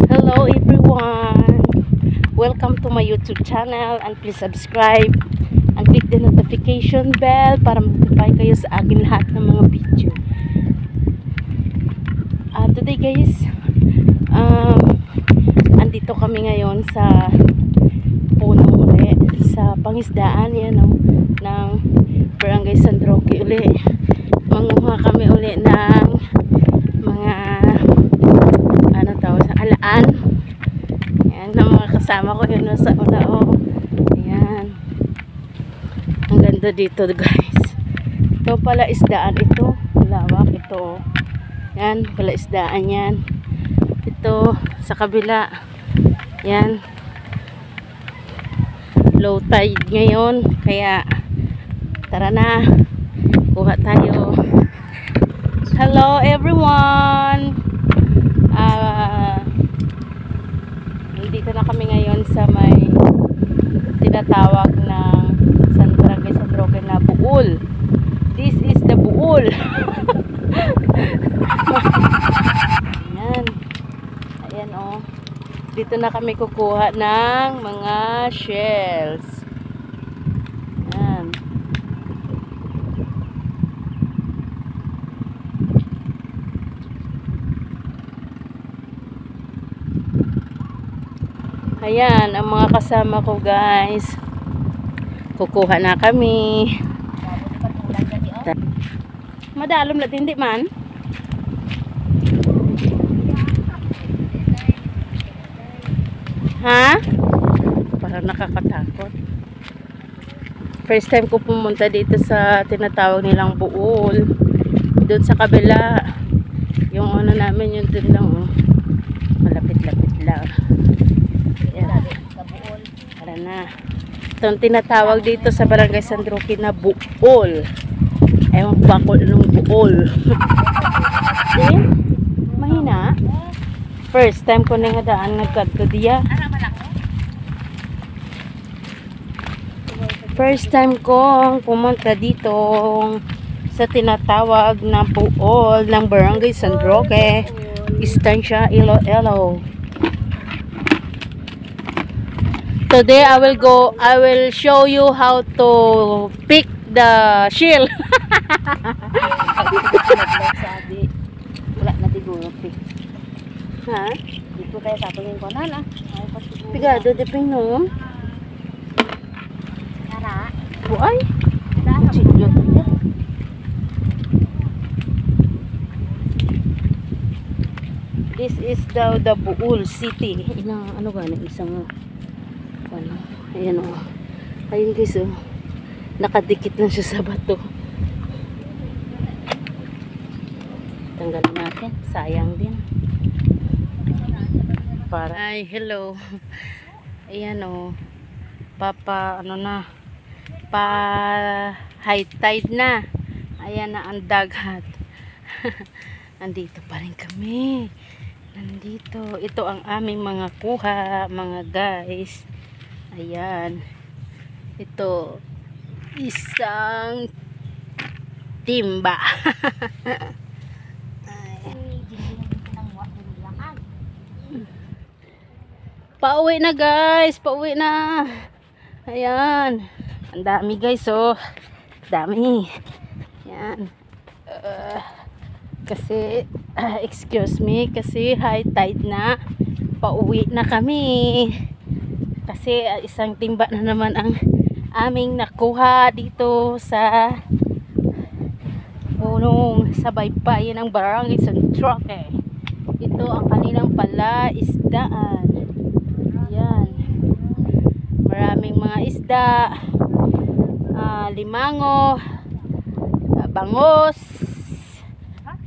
Hello everyone! Welcome to my YouTube channel and please subscribe and click the notification bell para ma-notify kayo sa akin lahat ng mga video. Today guys, andito kami ngayon sa punong uli sa pangisdaan yan, ng Barangay San Roque uli. Manguha kami uli ng mga alaan. Ayan, ng mga kasama ko yun sa una. Ayan. Ang ganda dito guys. Ito pala isdaan ito. Lawak ito. Ayan, pala isdaan yan. Ito sa kabila. Ayan. Low tide ngayon. Kaya tara na. Kuha tayo. Hello everyone! Dito na kami ngayon sa may tinatawag ng Barangay San Roque na Buol. This is the Buol. Ayan. Ayan o. Dito na kami kukuha ng mga shells. Ayan. Ayan, ang mga kasama ko guys. Kukuha na kami. Madalom na hindi man. Ha? Parang nakakatakot. First time ko pumunta dito sa tinatawag nilang Buol. Doon sa kabila. Yung ano namin, yung doon lang. Malapit-lapit lang. Na. Itong tinatawag dito sa Barangay San Roque na Buol. Ewan ko ba nung Buol. Mahina. First time ko na nga daan nagkadto diya. First time ko pumunta dito sa tinatawag na Buol ng Barangay San Roque, Estancia, Iloilo. Today I will show you how to pick the shell. Wala na diguro pick. Ha? Dito tayo sa tingin ko na. Pigado depeng no. Tara. Buay. This is the Buol City. Ano gani isang ayan o. Ayun guys o. Nakadikit lang siya sa bato. Tanggalin natin. Sayang din. Ay, hello. Ayan o. Ano na. High tide na. Ayan na ang dagat. Nandito pa rin kami. Nandito. Ito ang aming mga kuha, mga guys. Ayan. Ito isang timba. Pauwi na guys, pauwi na. Ayan. Ang dami guys oh. Dami. Ayan. Kasi excuse me, kasi high tide na. Pauwi na kami. Kasi isang timba na naman ang aming nakuha dito sa punong sa baybayin ng Barangay San Roque. Ito ang kanilang palaisdaan. Ayan. Maraming mga isda, limango, bangos,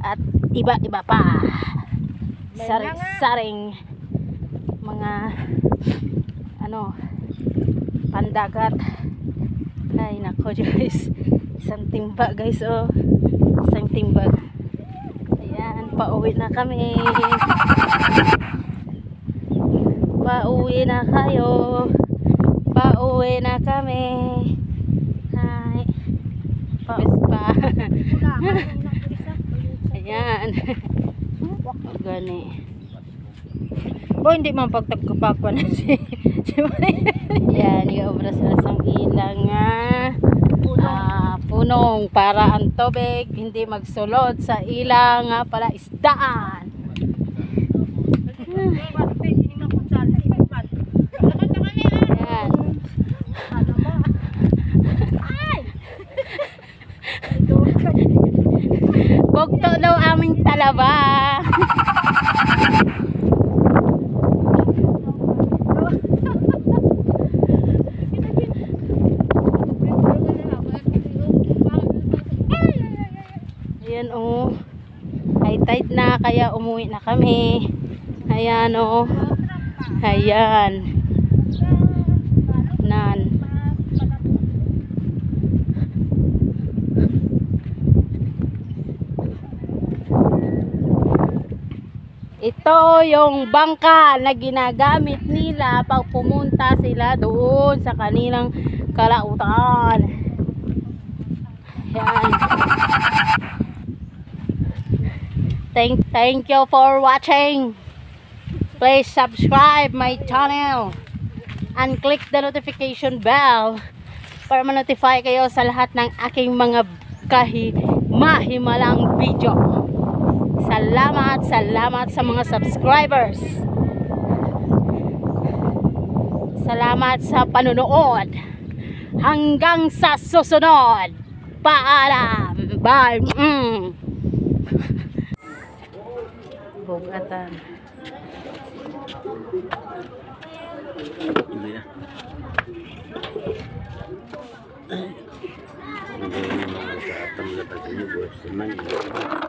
at iba-iba pa. Saring-saring mga pandagat. Ay nako guys, isang timba guys oh, isang timba. Ayan, pauwi na kami. Pauwi na kayo. Pauwi na kami. Hi. Pawis pa. Ayan. Gani. O hindi man pagtagkapakwa na si Yan, iobra sila sa ilang punong para ang tubig hindi magsulod sa ilang pala isdaan. Yan. Bugto daw aming talaba. Ayan oh. High tide na kaya umuwi na kami. Ayan oh. Ayan. Nan. Ito yung bangka na ginagamit nila pag pumunta sila doon sa kanilang kalautan. Yan. Thank you for watching. Please subscribe my channel and click the notification bell para ma-notify kayo sa lahat ng aking mga mahimalang video. Salamat sa mga subscribers. Salamat sa panonood. Hanggang sa susunod. Paalam. Bye. Bugatan. Hindi na. Ang mga sa atam na tayo, boss. Naman.